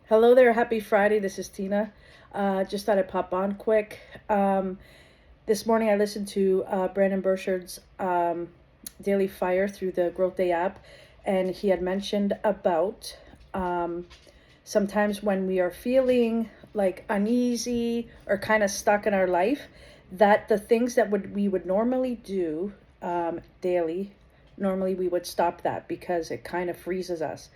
Hello there, happy Friday. This is Tina. Just thought I'd pop on quick. This morning I listened to Brandon Burchard's Daily Fire through the Growth Day app, and he had mentioned about sometimes when we are feeling like uneasy or kind of stuck in our life, that the things that we would normally do daily, normally we would stop that because it kind of freezes us,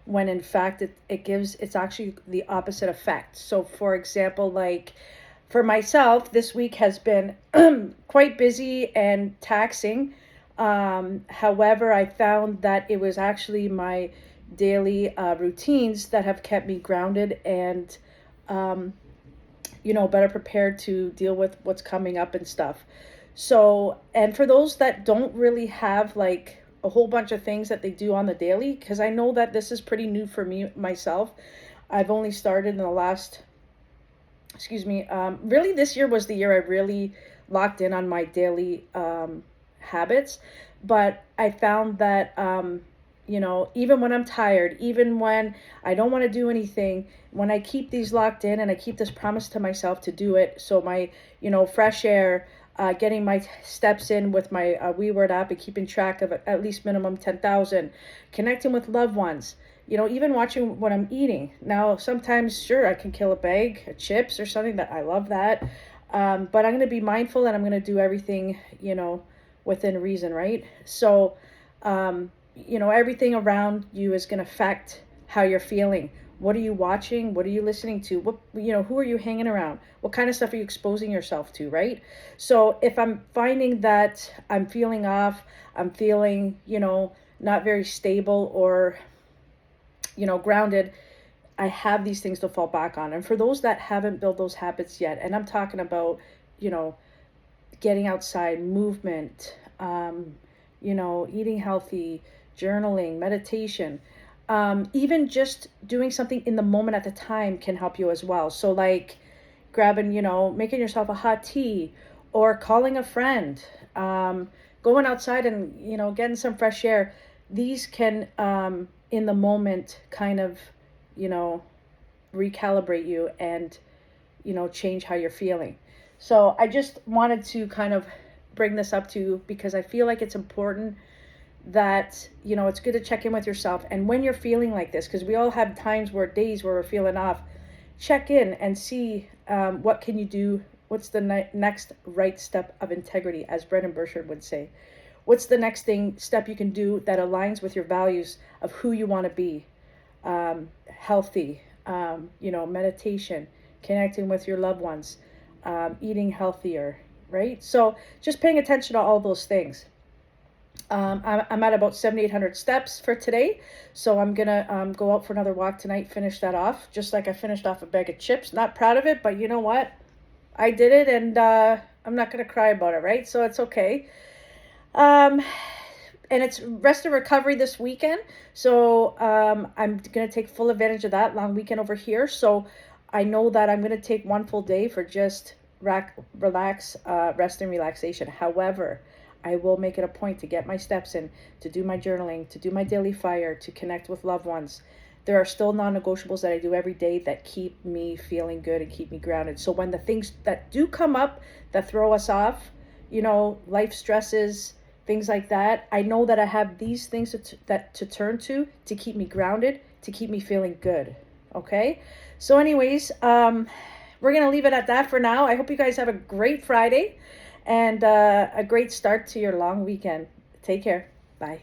when in fact it's actually the opposite effect. So for example, like for myself, this week has been quite busy and taxing. However, I found that it was actually my daily routines that have kept me grounded and better prepared to deal with what's coming up and stuff. So, and for those that don't really have like a whole bunch of things that they do on the daily, because I know that this is pretty new for me myself. I've only started in the last, really this year was the year I really locked in on my daily habits. But I found that, even when I'm tired, even when I don't want to do anything, when I keep these locked in and I keep this promise to myself to do it, so my, fresh air, getting my steps in with my WeWord app and keeping track of at least minimum 10,000, connecting with loved ones, even watching what I'm eating. Now, sometimes, sure, I can kill a bag of chips or something that I love that. But I'm going to be mindful and I'm going to do everything, within reason, right? So, everything around you is going to affect how you're feeling. What are you watching? What are you listening to? Who are you hanging around? What kind of stuff are you exposing yourself to, right? So if I'm finding that I'm feeling off, I'm feeling, not very stable or, grounded, I have these things to fall back on. And for those that haven't built those habits yet, and I'm talking about, getting outside, movement, eating healthy, journaling, meditation, even just doing something in the moment at the time can help you as well. So like grabbing, making yourself a hot tea or calling a friend, going outside and, getting some fresh air. These can, in the moment, kind of, recalibrate you and, change how you're feeling. So I just wanted to kind of bring this up to you because I feel like it's important that, it's good to check in with yourself. And when you're feeling like this, because we all have days where we're feeling off, check in and see what can you do. What's the next right step of integrity, as Brendan Burchard would say? What's the next step you can do that aligns with your values of who you want to be? Healthy, meditation, connecting with your loved ones, eating healthier, right? So just paying attention to all those things. I'm at about 7,800 steps for today. So I'm going to go out for another walk tonight, finish that off, just like I finished off a bag of chips. Not proud of it, but you know what? I did it, and I'm not going to cry about it, right? So it's okay. And it's rest and recovery this weekend. So I'm going to take full advantage of that long weekend over here. So I know that I'm going to take one full day for just rest and relaxation. However, I will make it a point to get my steps in, to do my journaling, to do my daily fire, to connect with loved ones. There are still non-negotiables that I do every day that keep me feeling good and keep me grounded. So when the things that do come up that throw us off, life stresses, things like that, I know that I have these things to turn to keep me grounded, to keep me feeling good. Okay? So anyways, we're going to leave it at that for now. I hope you guys have a great Friday and a great start to your long weekend. Take care. Bye.